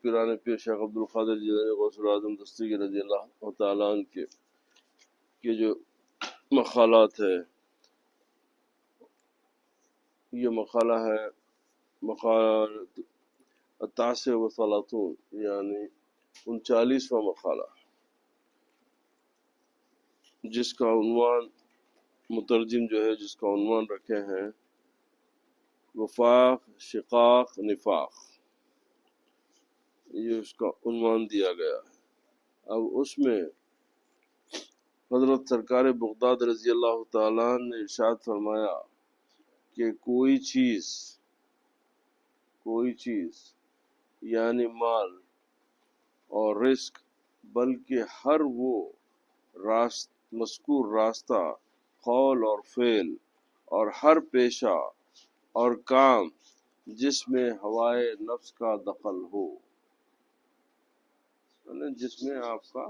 پیران پیر شیخ عبد القادر جیلانی غوث العظم دستگیر رضی اللہ تعالیٰ عنہ کے جو مقالات ہے، یہ مقالہ ہے مقال التاسع والثلاثون، یعنی 39واں مقالہ، جس کا عنوان مترجم جو ہے جس کا عنوان رکھے ہیں وفاق شقاق نفاق، یہ اس کا عنوان دیا گیا ہے۔ اب اس میں حضرت سرکار بغداد رضی اللہ تعالیٰ عنہ نے ارشاد فرمایا کہ کوئی چیز یعنی مال اور رزق، بلکہ ہر وہ مذکور راستہ، قول اور فعل، اور ہر پیشہ اور کام جس میں ہوائے نفس کا دخل ہو، یعنی جس میں آپ کا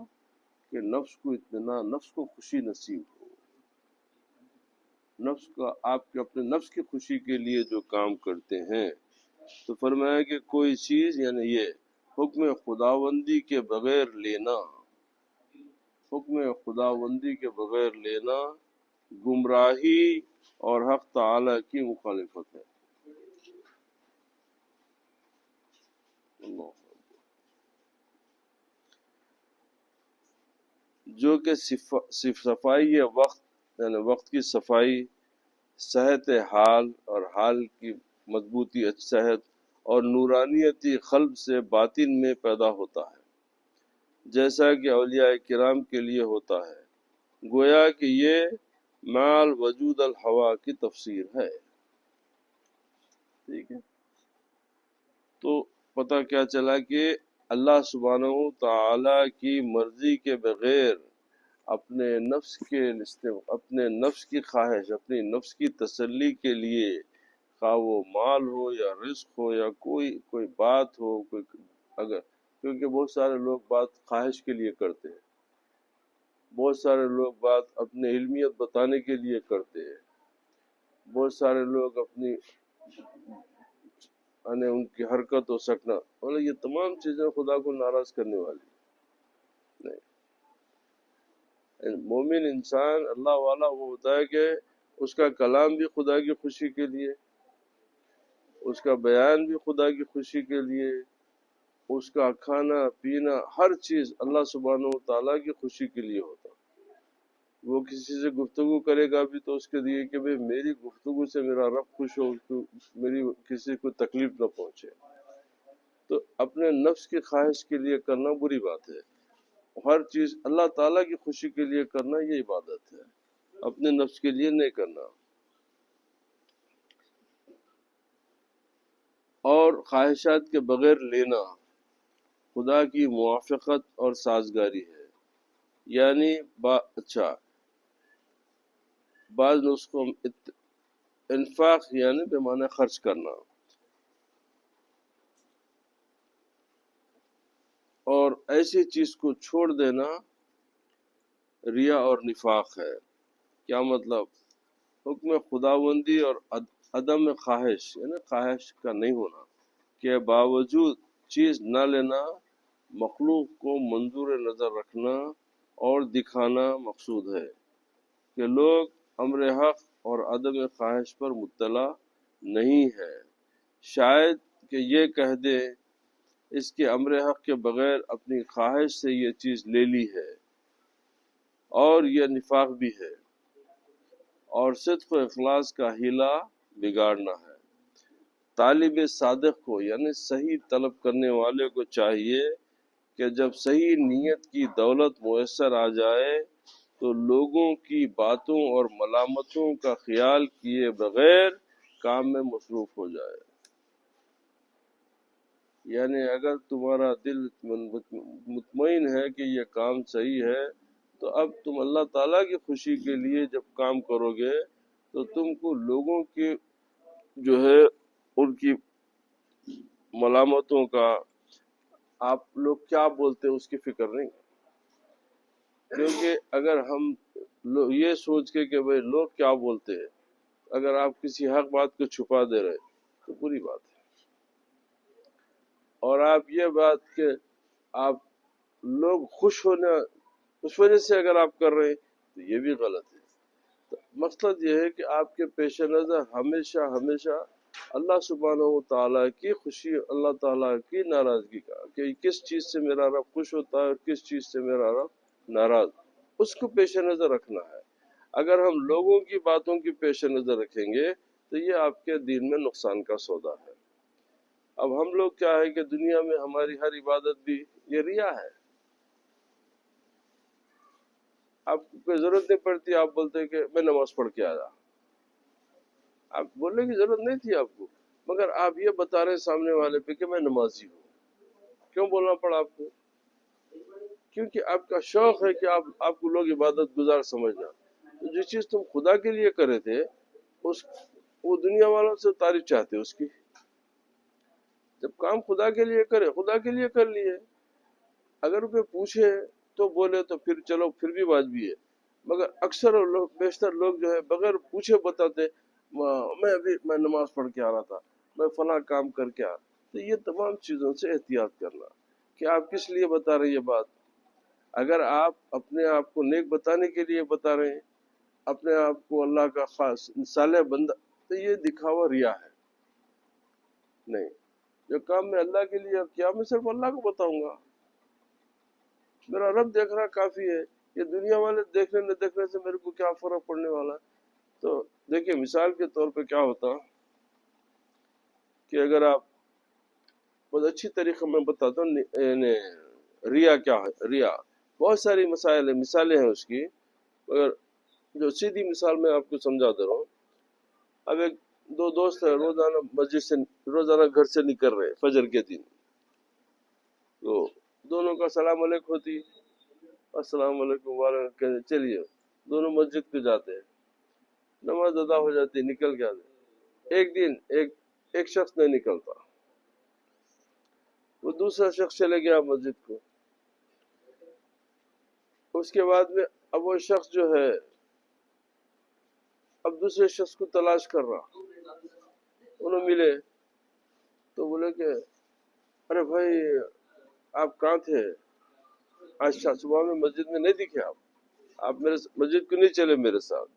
کہ نفس کو اطمینان، نفس کو خوشی نصیب ہو، نفس کا آپ کے اپنے نفس کی خوشی کے لیے جو کام کرتے ہیں، تو فرمایا کہ کوئی چیز یعنی یہ حکم خداوندی کے بغیر لینا، حکم خداوندی کے بغیر لینا گمراہی اور حق تعالی کی مخالفت ہے۔ اللہ، جو کہ صفائی وقت یعنی وقت کی صفائی، صحت حال اور حال کی مضبوطی صحت اور نورانیتی قلب سے باطن میں پیدا ہوتا ہے، جیسا کہ اولیاء کرام کے لیے ہوتا ہے، گویا کہ یہ مال وجود الہوا کی تفسیر ہے۔ ٹھیک ہے، تو پتہ کیا چلا کہ اللہ سبحانہ تعالی کی مرضی کے بغیر اپنے نفس کی خواہش، اپنی نفس کی تسلی کے لیے، خواہ وہ مال ہو یا رزق ہو یا کوئی بات ہو، کیونکہ بہت سارے لوگ بات خواہش کے لیے کرتے ہیں، بہت سارے لوگ بات اپنی علمیت بتانے کے لیے کرتے ہیں، بہت سارے لوگ اپنی ان کی حرکت و سکنا، مطلب یہ تمام چیزیں خدا کو ناراض کرنے والی نہیں۔ مومن انسان اللہ والا وہ ہوتا ہے کہ اس کا کلام بھی خدا کی خوشی کے لیے، اس کا بیان بھی خدا کی خوشی کے لیے، اس کا کھانا پینا ہر چیز اللہ سبحانہ و تعالیٰ کی خوشی کے لیے ہوتا۔ وہ کسی سے گفتگو کرے گا بھی تو اس کے لیے کہ بھئی میری گفتگو سے میرا رب خوش ہو، میری کسی کو تکلیف نہ پہنچے۔ تو اپنے نفس کی خواہش کے لیے کرنا بری بات ہے، ہر چیز اللہ تعالیٰ کی خوشی کے لیے کرنا یہ عبادت ہے، اپنے نفس کے لیے نہیں کرنا۔ اور خواہشات کے بغیر لینا خدا کی موافقت اور سازگاری ہے، یعنی بعض نسخوں انفاق یعنی پیمانہ خرچ کرنا، اور ایسی چیز کو چھوڑ دینا ریا اور نفاق ہے۔ کیا مطلب؟ حکم خداوندی اور عدم خواہش یعنی خواہش کا نہیں ہونا کے باوجود چیز نہ لینا، مخلوق کو منظور نظر رکھنا اور دکھانا مقصود ہے کہ لوگ امر حق اور عدم خواہش پر مطلع نہیں ہے، شاید کہ یہ کہہ دے اس کے امر حق کے بغیر اپنی خواہش سے یہ چیز لے لی ہے، اور یہ نفاق بھی ہے، اور صدق و اخلاص کا حیلہ بگاڑنا ہے۔ طالب صادق کو یعنی صحیح طلب کرنے والے کو چاہیے کہ جب صحیح نیت کی دولت میسر آ جائے تو لوگوں کی باتوں اور ملامتوں کا خیال کیے بغیر کام میں مصروف ہو جائے۔ یعنی اگر تمہارا دل مطمئن ہے کہ یہ کام صحیح ہے، تو اب تم اللہ تعالیٰ کی خوشی کے لیے جب کام کرو گے تو تم کو لوگوں کی جو ہے ان کی ملامتوں کا، آپ لوگ کیا بولتے ہیں اس کی فکر نہیں، کیونکہ اگر ہم یہ سوچ کے کہ بھئی لوگ کیا بولتے ہیں، اگر آپ کسی حق بات کو چھپا دے رہے تو بری بات ہے۔ اور آپ یہ بات کہ آپ لوگ خوش ہونا اس وجہ سے اگر آپ کر رہے ہیں تو یہ بھی غلط ہے. تو مقصد یہ ہے کہ آپ کے پیش نظر ہمیشہ ہمیشہ اللہ سبحانہ و تعالیٰ کی خوشی، اللہ تعالیٰ کی ناراضگی کا، کہ کس چیز سے میرا رب خوش ہوتا ہے اور کس چیز سے میرا رب ناراض، اس کو پیش نظر رکھنا ہے. اگر ہم لوگوں کی باتوں کی پیش نظر رکھیں گے تو یہ آپ کے دین میں نقصان کا سودا ہے. اب ہم لوگ کیا ہے کہ دنیا میں ہماری ہر عبادت بھی یہ ریا ہے. آپ کو کوئی ضرورت نہیں پڑتی، آپ بولتے ہیں کہ میں نماز پڑھ کے آیا. آپ بولنے کی ضرورت نہیں تھی آپ کو، مگر آپ یہ بتا رہے ہیں سامنے والے پہ کہ میں نمازی ہوں. کیوں بولنا پڑا آپ کو؟ کیونکہ آپ کا شوق ہے کہ آپ کو لوگ عبادت گزار سمجھنا. تو جو چیز تم خدا کے لیے کرے تھے وہ دنیا والوں سے تعریف چاہتے اس کی. جب کام خدا کے لیے کرے، خدا کے لیے کر لیے. اگر کوئی پوچھے تو بولے تو پھر چلو، پھر بھی واجبی ہے. مگر اکثر لوگ، بیشتر لوگ جو ہے بغیر پوچھے بتاتے میں نماز پڑھ کے آ رہا تھا، میں فلاں کام کر کے آ. تو یہ تمام چیزوں سے احتیاط کرنا کہ آپ کس لیے بتا رہے یہ بات. اگر آپ اپنے آپ کو نیک بتانے کے لیے بتا رہے ہیں، اپنے آپ کو اللہ کا خاص صالح بندہ، تو یہ دکھاوا ریا ہے. نہیں، جو کام میں اللہ کے لیے، اب کیا میں صرف اللہ کو بتاؤں گا؟ میرا رب دیکھ رہا کافی ہے. یہ دنیا والے دیکھنے نہ دیکھنے سے میرے کو کیا فرق پڑنے والا. تو دیکھیں مثال کے طور پہ کیا ہوتا کہ اگر آپ بہت اچھی طریقے میں بتاتا ہوں ریا کیا ہے. ریا بہت ساری مثالیں ہیں اس کی، مگر جو سیدھی مثال میں آپ کو سمجھا دے رہا ہوں. اب ایک دو دوست ہیں، روزانہ مسجد سے، روزانہ گھر سے نکل رہے فجر کے دن. تو دونوں کا سلام علیکم ہوتی، السلام علیکم وعلیکم، چلیے دونوں مسجد پہ جاتے ہیں، نماز ادا ہو جاتی، نکل کے آتے. ایک دن ایک شخص نہیں نکلتا، وہ دوسرا شخص چلے گیا مسجد کو. اس کے بعد میں اب وہ شخص جو ہے اب دوسرے شخص کو تلاش کر رہا. انہوں ملے تو بولے کہ ارے بھائی آپ کہاں تھے آج؟ صبح میں مسجد میں نہیں دکھے آپ میرے مسجد کو نہیں چلے میرے ساتھ.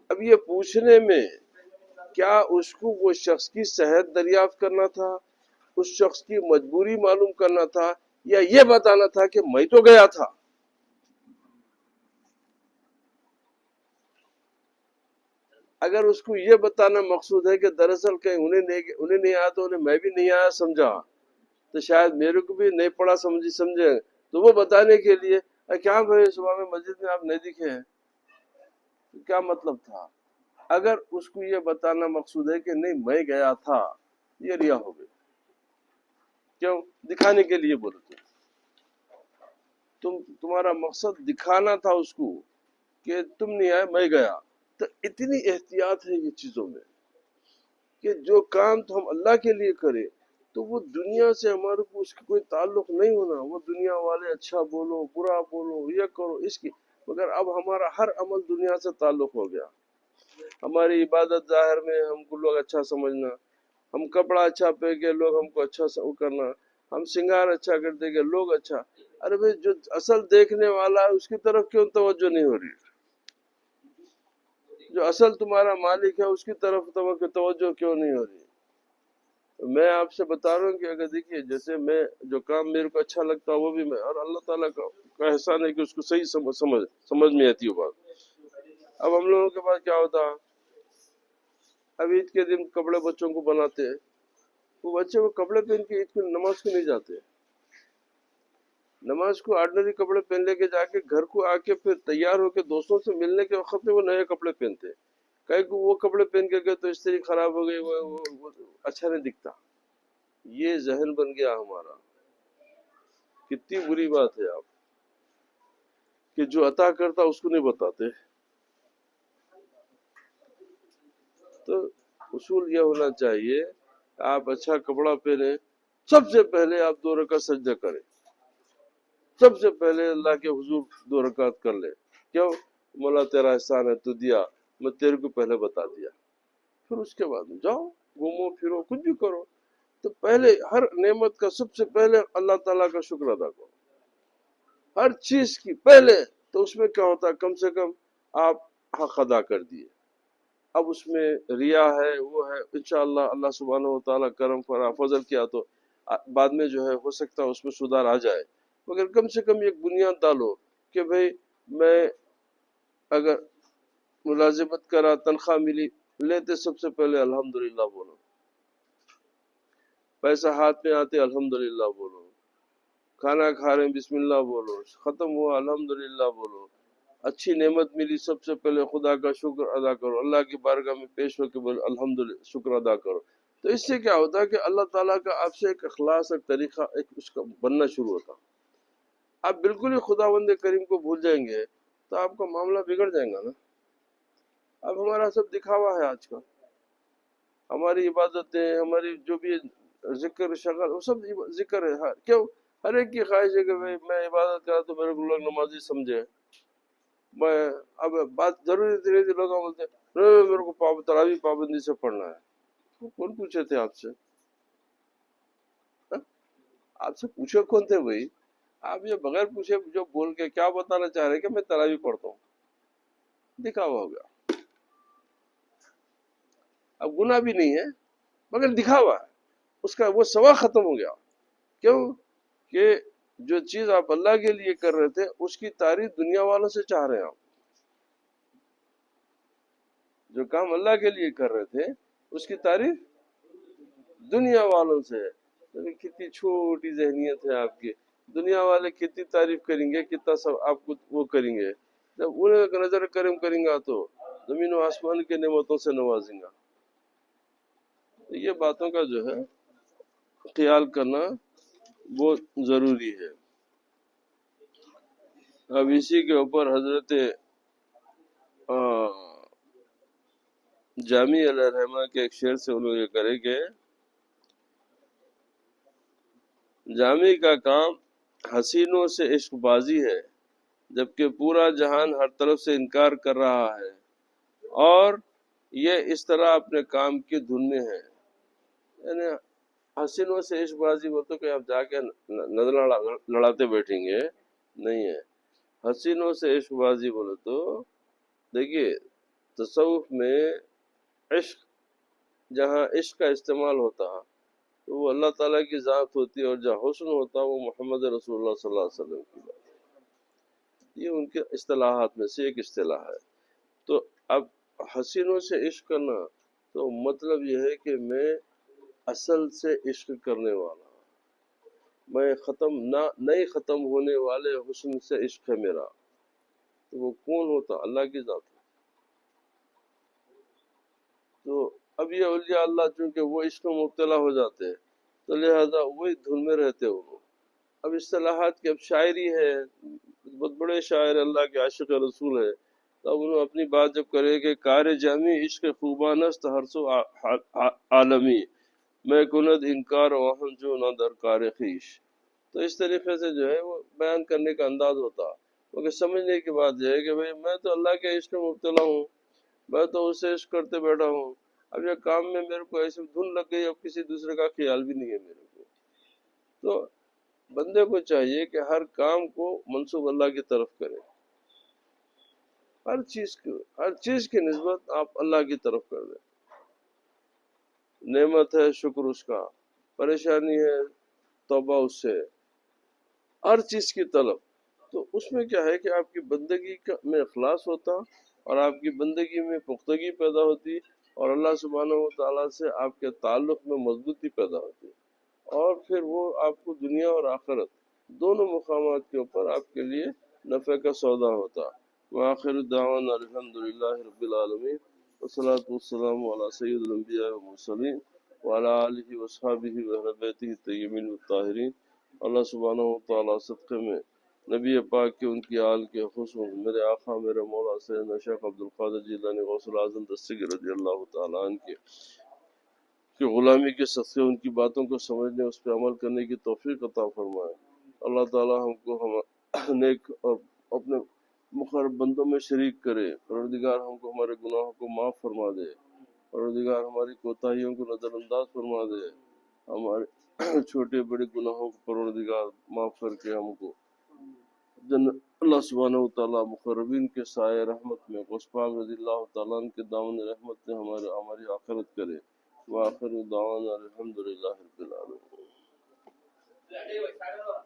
اب یہ پوچھنے میں کیا اس کو وہ شخص کی صحت دریافت کرنا تھا، اس شخص کی مجبوری معلوم کرنا تھا، یا یہ بتانا تھا کہ میں تو گیا تھا؟ اگر اس کو یہ بتانا مقصود ہے کہ دراصل کہیں انہیں نہیں آیا تو انہیں میں بھی نہیں آیا سمجھا، تو شاید میرے کو بھی نہیں پڑا سمجھے، تو وہ بتانے کے لیے کیا بھائی صبح میں مسجد میں آپ نہیں دکھے ہیں، کیا مطلب تھا؟ اگر اس کو یہ بتانا مقصود ہے کہ نہیں میں گیا تھا، یہ ریا ہو گئی. کیوں؟ دکھانے کے لیے بولے تمہارا مقصد دکھانا تھا اس کو کہ تم نہیں آئے میں گیا. تو اتنی احتیاط ہے یہ چیزوں میں کہ جو کام تو ہم اللہ کے لیے کرے تو وہ دنیا سے ہمارے کو اس کا کوئی تعلق نہیں ہونا. وہ دنیا والے اچھا بولو برا بولو یہ کرو اس کی، مگر اب ہمارا ہر عمل دنیا سے تعلق ہو گیا. ہماری عبادت ظاہر میں ہم کو لوگ اچھا سمجھنا، ہم کپڑا اچھا پہن کے لوگ ہم کو اچھا کرنا، ہم سنگار اچھا کرتے کہ لوگ اچھا. ارے بھائی جو اصل دیکھنے والا ہے اس کی طرف کیوں توجہ نہیں ہو رہی؟ جو اصل تمہارا مالک ہے اس کی طرف توجہ کیوں نہیں ہو رہی؟ میں آپ سے بتا رہا ہوں کہ اگر دیکھیے جیسے میں جو کام میرے کو اچھا لگتا ہے وہ بھی میں، اور اللہ تعالیٰ کا احسان ہے کہ اس کو صحیح سمجھ میں آتی ہے بات. اب ہم لوگوں کے پاس کیا ہوتا، اب عید کے دن کپڑے بچوں کو بناتے ہیں، وہ بچے وہ کپڑے پہن کے عید کو نماز کو نہیں جاتے. نماز کو آرڈنری کپڑے پہن لے کے جا کے گھر کو آ کے پھر تیار ہو کے دوستوں سے ملنے کے وقت میں وہ نئے کپڑے پہنتے. کہیں کہ وہ کپڑے پہن کے گئے تو استری خراب ہو گئی، وہ اچھا نہیں دکھتا. یہ ذہن بن گیا ہمارا. کتنی بری بات ہے آپ کہ جو عطا کرتا اس کو نہیں بتاتے. تو اصول یہ ہونا چاہیے آپ اچھا کپڑا پہنے، سب سے پہلے آپ 2 رکعت سجدہ کریں، سب سے پہلے اللہ کے حضور 2 رکعت کر لے. کیوں؟ مولا تیرا احسان ہے تو دیا، میں تیرے کو پہلے بتا دیا. پھر اس کے بعد جاؤ گھومو پھرو کچھ بھی کرو. تو پہلے ہر نعمت کا سب سے پہلے اللہ تعالیٰ کا شکر ادا کرو، ہر چیز کی پہلے۔ تو اس میں کیا ہوتا ہے، کم سے کم آپ حق ادا کر دیے۔ اب اس میں ریا ہے، وہ ہے، انشاءاللہ اللہ سبحانہ و تعالیٰ کرم فرا فضل کیا تو بعد میں جو ہے ہو سکتا ہے اس میں سدھار آ جائے، مگر کم سے کم ایک بنیاد ڈالو کہ بھئی میں اگر ملازمت کرا، تنخواہ ملی، لیتے سب سے پہلے الحمدللہ بولو، پیسہ ہاتھ میں آتے الحمدللہ بولو، کھانا کھا رہے ہیں بسم اللہ بولو، ختم ہوا الحمدللہ بولو، اچھی نعمت ملی سب سے پہلے خدا کا شکر ادا کرو، اللہ کی بارگاہ میں پیش ہو کے بولو الحمدللہ، شکر ادا کرو۔ تو اس سے کیا ہوتا ہے کہ اللہ تعالیٰ کا آپ سے ایک اخلاص، ایک طریقہ، ایک اس کا بننا شروع ہوتا۔ آپ بالکل ہی خداوند کریم کو بھول جائیں گے تو آپ کا معاملہ بگڑ جائے گا نا۔ اب ہمارا سب دکھاوا ہے آج کا، ہماری عبادتیں، ہماری جو بھی ذکر شغل، وہ سب ذکر ہے۔ کیوں؟ ہر ایک کی خواہش ہے کہ میں عبادت کرا تو میرے کو لوگ نمازی سمجھے۔ میں اب بات ضروری دھیرے دھیرے لوگ بولتے ہیں میرے کو تراویح پابندی سے پڑھنا ہے۔ کون پوچھے تھے آپ سے؟ آپ سے پوچھے کون تھے بھائی؟ آپ یہ بغیر پوچھے جو بول کے کیا بتانا چاہ رہے کہ میں تراویح پڑھتا ہوں؟ دکھاوا ہو گیا۔ اب گناہ بھی نہیں ہے مگر دکھاوا ہے، اس کا وہ سوا ختم ہو گیا۔ کیوں کہ جو چیز آپ اللہ کے لیے کر رہے تھے اس کی تعریف دنیا والوں سے چاہ رہے ہیں آپ۔ جو کام اللہ کے لیے کر رہے تھے اس کی تعریف دنیا والوں سے ہے۔ کتنی چھوٹی ذہنیت ہے آپ کی، دنیا والے کتنی تعریف کریں گے، کتنا سب آپ کو وہ کریں گے، جب انہیں نظر کرم کریں گا تو زمین و آسمان کے نعمتوں سے نوازیں گا۔ یہ باتوں کا جو ہے خیال کرنا بہت ضروری ہے۔ اب اسی کے اوپر حضرت جامی علیہ الرحمہ کے ایک شعر سے انہوں نے کرے کہ جامی کا کام حسینوں سے عشق بازی ہے، جبکہ پورا جہان ہر طرف سے انکار کر رہا ہے، اور یہ اس طرح اپنے کام کی دھن میں ہے۔ یعنی حسینوں سے عشق بازی وہ تو کہ آپ جا کے نظر لڑاتے بیٹھیں گے، نہیں ہے۔ حسینوں سے عشق بازی بولے تو دیکھیے تصوف میں عشق، جہاں عشق کا استعمال ہوتا تو وہ اللہ تعالیٰ کی ذات ہوتی ہے، اور جہاں حسن ہوتا وہ محمد رسول اللہ صلی اللہ علیہ وسلم کی بات۔ یہ ان کے اصطلاحات میں سے ایک اصطلاح ہے۔ تو اب حسینوں سے عشق کرنا تو مطلب یہ ہے کہ میں اصل سے عشق کرنے والا ہوں، میں نہیں ختم ہونے والے حسن سے عشق ہے میرا۔ تو وہ کون ہوتا؟ اللہ کی ذات۔ تو اب یہ اولیاء اللہ چونکہ وہ عشق میں مبتلا ہو جاتے ہیں تو لہذا وہی دھن میں رہتے ہو۔ اب اصطلاحات کی اب شاعری ہے، بہت بڑے شاعر اللہ کے عاشق رسول ہے، تب انہوں اپنی بات جب کرے کہ کار جامی عشق خوبان است ہر سو عالمی، میں کند انکار وہن جو نہ در کار خویش۔ تو اس طریقے سے جو ہے وہ بیان کرنے کا انداز ہوتا، کیونکہ سمجھنے کی بات یہ ہے کہ بھئی میں تو اللہ کے عشق میں مبتلا ہوں، میں تو اس سے عشق کرتے بیٹھا ہوں، اب یہ کام میں میرے کو ایسے دھن لگ گئی، اب کسی دوسرے کا خیال بھی نہیں ہے میرے کو۔ تو بندے کو چاہیے کہ ہر کام کو منسوب اللہ کی طرف کرے، ہر چیز کی نسبت آپ اللہ کی طرف کر دیں۔ نعمت ہے شکر اس کا، پریشانی ہے توبہ اس سے، ہر چیز کی طلب۔ تو اس میں کیا ہے کہ آپ کی بندگی میں اخلاص ہوتا، اور آپ کی بندگی میں پختگی پیدا ہوتی، اور اللہ سبحانہ و تعالیٰ سے آپ کے تعلق میں مضبوطی پیدا ہوتی، اور پھر وہ آپ کو دنیا اور آخرت دونوں مقامات کے اوپر آپ کے لیے نفع کا سودا ہوتا۔ وآخر دعوانا الحمدللہ رب العالمین، والصلاة والسلام علی سید الانبیاء والمرسلین وعلی آلہ وصحبہ واہل بیتہ الطیبین الطاہرین۔ اللہ سبحانہ و تعالیٰ صدقے میں نبی پاک کے، ان کی آل کے، خصوص میرے آقا میرے مولا سیدنا شیخ عبدالقادر جیلانی غوث العظم دستگیر رضی اللہ تعالیٰ عنہ کے غلامی کے صدقے ان کی باتوں کو سمجھنے، اس پہ عمل کرنے کی توفیق عطا فرمائے۔ اللہ تعالیٰ ہم کو نیک اور اپنے مقرب بندوں میں شریک کرے۔ پروردگار ہم کو ہمارے گناہوں کو معاف فرما دے، پروردگار ہماری کوتاہیوں کو نظر انداز فرما دے، ہمارے چھوٹے بڑے گناہوں کو پروردگار معاف کر کے ہم کو اللہ سبحانہ و تعالیٰ مقربین کے سائے رحمت میں غوث پاک رضی اللہ تعالیٰ عنہ کے دامن رحمت میں ہماری آخرت کرے. وآخر دعوانا الحمدللہ رب العالمین.